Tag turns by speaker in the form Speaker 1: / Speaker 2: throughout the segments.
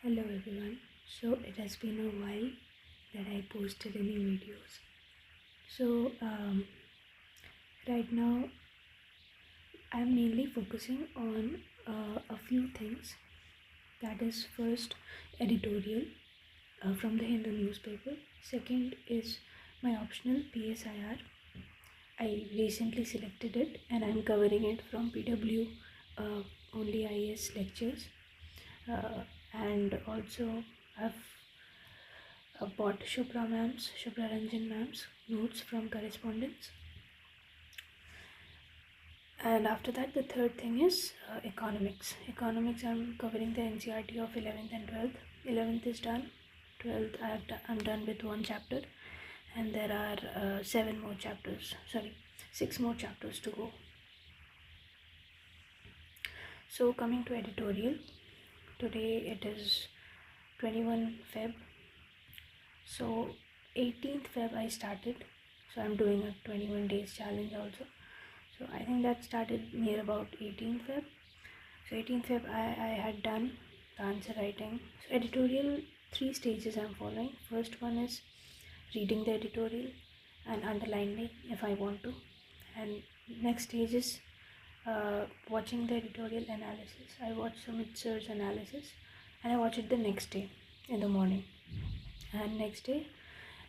Speaker 1: Hello everyone. So it has been a while that I posted any videos. So right now I'm mainly focusing on a few things. That is first editorial from the Hindu newspaper. Second is my optional PSIR. I recently selected it and I'm covering it from PW only IS lectures. And also I've bought Shubhra Ranjan ma'am's notes from correspondence. And after that, the third thing is economics. Economics, I'm covering the NCERT of 11th and 12th. 11th is done, 12th I'm done with one chapter, and there are 6 more chapters to go. So coming to editorial, today it is 21 Feb. So 18th Feb I started, so I'm doing a 21 days challenge also. So I think that started near about 18th Feb. So 18th Feb I had done the answer writing. So editorial, 3 stages I'm following. First one is reading the editorial and underlining if I want to. And next stage is watching the editorial analysis. I watched Sumit sir's analysis and I watch it the next day in the morning. And next day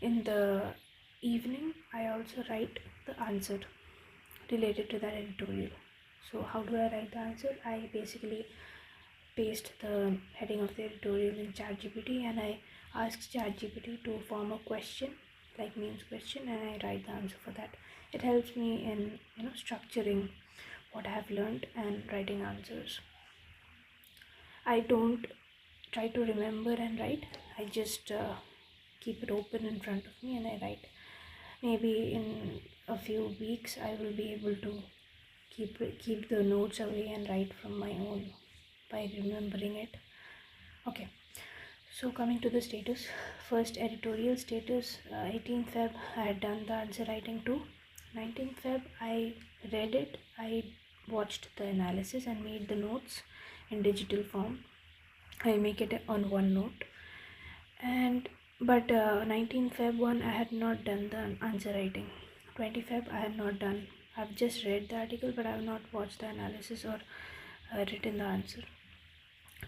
Speaker 1: in the evening I also write the answer related to that editorial. So how do I write the answer? I basically paste the heading of the editorial in ChatGPT and I ask ChatGPT to form a question, like means question, and I write the answer for that. It helps me in structuring what I have learned and writing answers. I don't try to remember and write. I just keep it open in front of me and I write. Maybe in a few weeks I will be able to keep the notes away and write from my own by remembering it. Okay, so coming to the status, first editorial status, 18th Feb I had done the answer writing too. 19th Feb I read it, I watched the analysis and made the notes in digital form. I make it on OneNote. But 19th Feb 1 I had not done the answer writing. 20 Feb I had not done. I've just read the article but I have not watched the analysis or written the answer.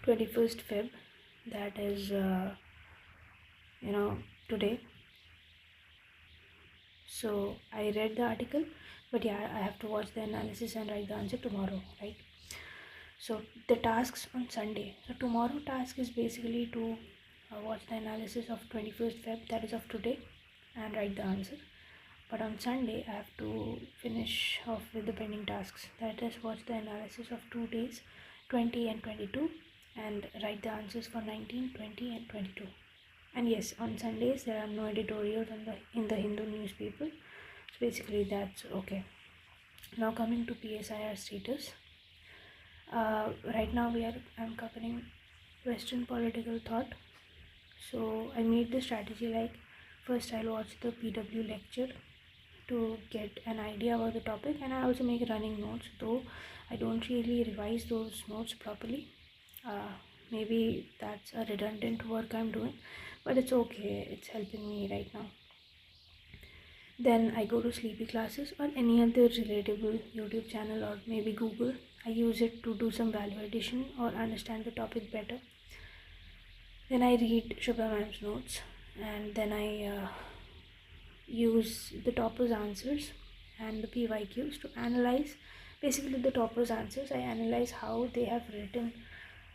Speaker 1: 21st Feb, that is today. So I read the article, but yeah, I have to watch the analysis and write the answer tomorrow, right? So the tasks on Sunday. So tomorrow task is basically to watch the analysis of 21st Feb, that is of today, and write the answer. But on Sunday I have to finish off with the pending tasks, that is watch the analysis of 2 days, 20 and 22, and write the answers for 19, 20 and 22. And yes, on Sundays there are no editorials in the Hindu newspaper. So basically that's okay. Now coming to PSIR status. Right now I'm covering Western political thought. So I made the strategy like first I'll watch the PW lecture to get an idea about the topic, and I also make running notes, though I don't really revise those notes properly. Maybe that's a redundant work I'm doing, but it's okay, it's helping me right now. Then I go to sleepy classes or any other relatable YouTube channel or maybe Google. I use it to do some value addition or understand the topic better. Then I read Shubha ma'am's notes, and then I use the topper's answers and the PYQs to analyze basically the topper's answers. I analyze how they have written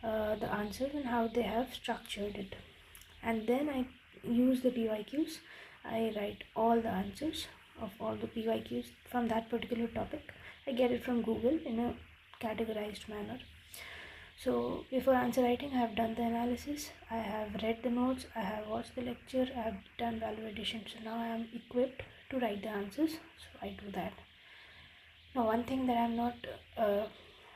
Speaker 1: the answers and how they have structured it, and then I use the PYQs. I write all the answers of all the PYQs from that particular topic. I get it from Google in a categorized manner. So before answer writing, I have done the analysis, I have read the notes, I have watched the lecture, I have done value addition. So now I am equipped to write the answers. So I do that. Now one thing that I'm not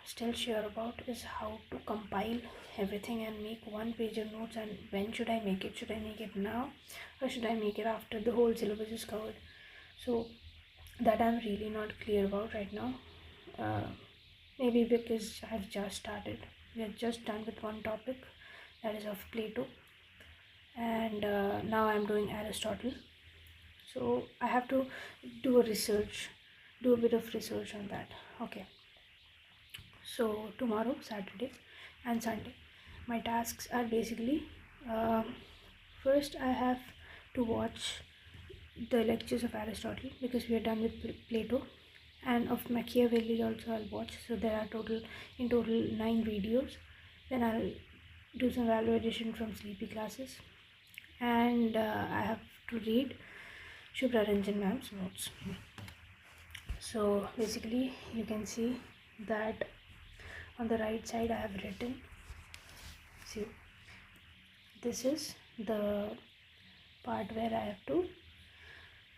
Speaker 1: still sure about is how to compile everything and make one-pager notes, and when should I make it? Should I make it now or should I make it after the whole syllabus is covered? So that I'm really not clear about right now. Maybe because I've just started. We are just done with one topic, that is of Plato, and now I'm doing Aristotle. So I have to do a bit of research on that. Okay, so tomorrow, Saturday and Sunday, my tasks are basically, first I have to watch the lectures of Aristotle because we are done with Plato, and of Machiavelli also I'll watch. So there are in total 9 videos. Then I'll do some value addition from sleepy classes, and I have to read Shubhra Ranjan ma'am's notes. So basically you can see that on the right side I have written, see, this is the part where I have to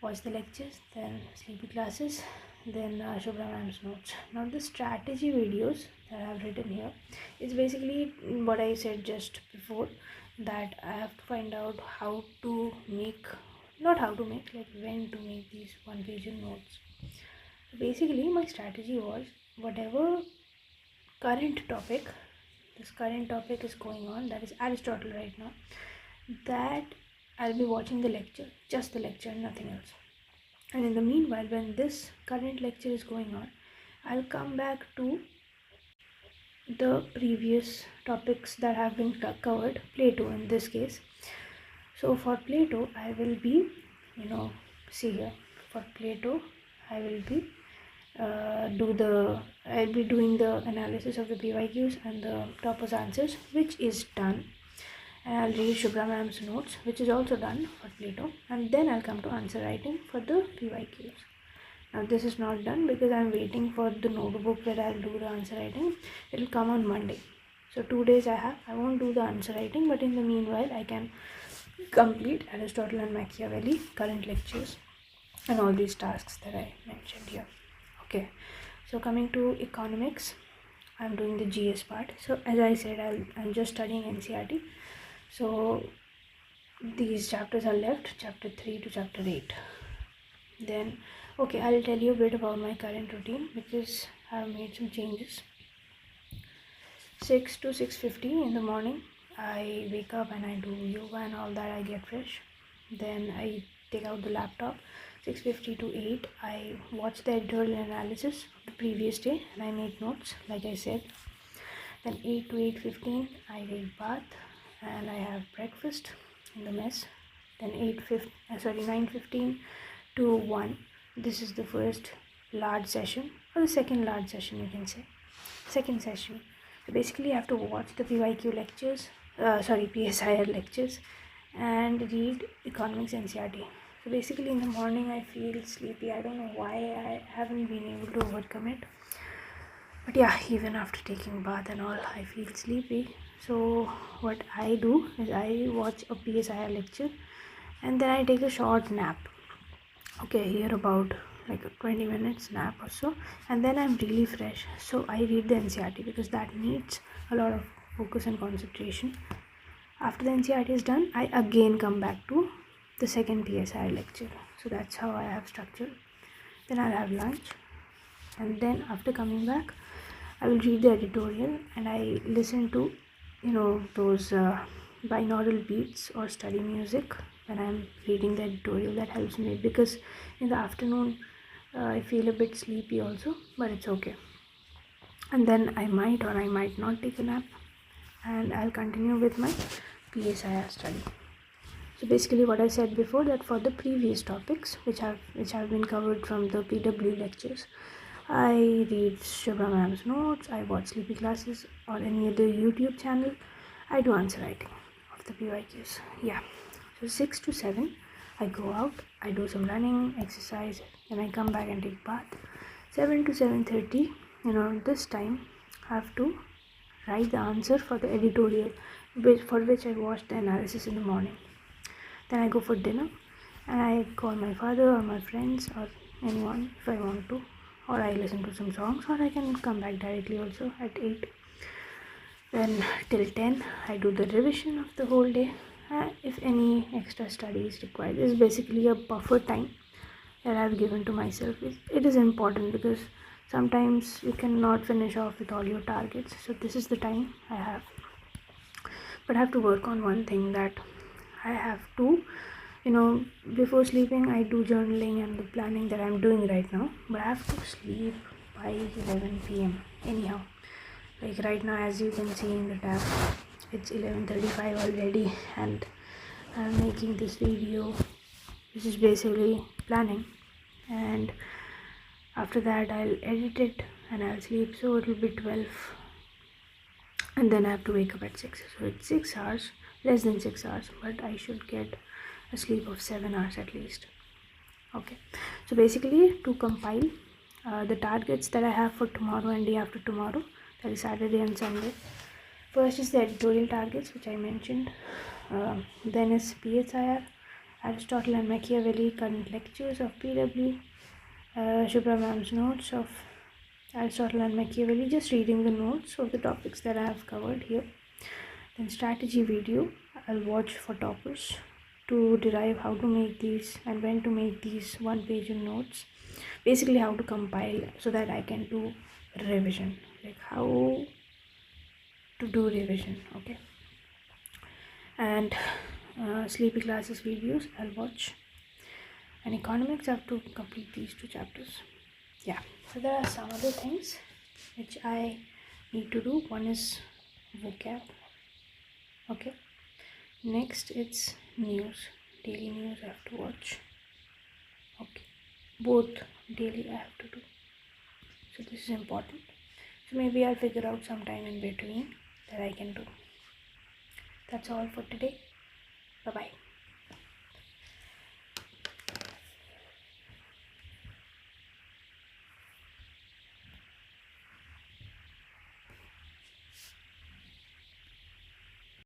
Speaker 1: watch the lectures, then sleepy classes, then Shubhra ma'am's notes. Now the strategy videos that I have written here is basically what I said just before, that I have to find out how to make, not how to make, like when to make these one-page notes. So basically my strategy was, whatever this current topic is going on, that is Aristotle right now, that I'll be watching the lecture, just the lecture, nothing else. And in the meanwhile, when this current lecture is going on, I'll come back to the previous topics that have been covered, Plato in this case. So for Plato, I will be, see here, for Plato, I will be I'll be doing the analysis of the PYQs and the toppers answers, which is done. And I'll read Shubhra ma'am's notes, which is also done for Plato, and then I'll come to answer writing for the PYQs. Now this is not done because I'm waiting for the notebook where I'll do the answer writing. It will come on Monday. So 2 days I won't do the answer writing, but in the meanwhile I can complete Aristotle and Machiavelli current lectures and all these tasks that I mentioned here. Okay, so coming to economics, I'm doing the GS part. So as I said, I'm just studying NCERT. So these chapters are left, chapter 3 to chapter 8. Then, okay, I'll tell you a bit about my current routine because I've made some changes. 6 to 6:50 in the morning, I wake up and I do yoga and all that. I get fresh. Then I take out the laptop. 6:50 to 8, I watch the editorial analysis of the previous day and I make notes, like I said. Then 8 to 8:15, I take bath and I have breakfast in the mess. Then 9:15 to 1, this is the first large session, or the second large session, you can say, second session. So basically I have to watch the PYQ lectures, PSIR lectures, and read economics NCERT. So basically in the morning I feel sleepy. I don't know why I haven't been able to overcome it. But yeah, even after taking bath and all, I feel sleepy. So what I do is I watch a PSIR lecture and then I take a short nap. Okay, here about like a 20 minutes nap or so, and then I'm really fresh. So I read the NCERT because that needs a lot of focus and concentration. After the NCERT is done, I again come back to the second PSI lecture. So that's how I have structured. Then I'll have lunch, and then after coming back, I will read the editorial and I listen to, those binaural beats or study music when I'm reading the editorial. That helps me because in the afternoon I feel a bit sleepy also, but it's okay. And then I might or I might not take a nap, and I'll continue with my PSIR study. So basically what I said before, that for the previous topics which have been covered from the PW lectures, I read Shubhra ma'am's notes, I watch sleepy classes or any other YouTube channel, I do answer writing of the PYQs. Yeah. So 6 to 7, I go out, I do some running, exercise, then I come back and take bath. 7 to 7:30, this time I have to write the answer for the editorial, for which I watched the analysis in the morning. Then I go for dinner and I call my father or my friends or anyone if I want to, or I listen to some songs, or I can come back directly also at 8. Then till 10, I do the revision of the whole day. If any extra study is required, this is basically a buffer time that I have given to myself. It is important because sometimes you cannot finish off with all your targets. So this is the time I have. But I have to work on one thing, that I have to, before sleeping I do journaling and the planning that I'm doing right now, but I have to sleep by 11 p.m. anyhow. Like right now, as you can see in the tab, it's 11:35 already, and I'm making this video, which is basically planning, and after that I'll edit it and I'll sleep, so it'll be 12, and then I have to wake up at 6. So it's 6 hours, less than 6 hours, but I should get a sleep of 7 hours at least. Okay, so basically, to compile the targets that I have for tomorrow and day after tomorrow, that is Saturday and Sunday. First is the editorial targets, which I mentioned. Then is PHIR, Aristotle and Machiavelli, current lectures of PW, Shubhra ma'am's notes of Aristotle and Machiavelli, just reading the notes of the topics that I have covered here. Then strategy video, I'll watch for toppers to derive how to make these and when to make these one-page notes. Basically, how to compile so that I can do revision, like how to do revision. Okay, and sleepy classes videos I'll watch, and economics I have to complete these 2 chapters. Yeah, so there are some other things which I need to do. One is vocab. Okay, next it's news, daily news I have to watch. Okay, both daily I have to do, so this is important. So maybe I'll figure out some time in between that I can do. That's all for today. Bye bye.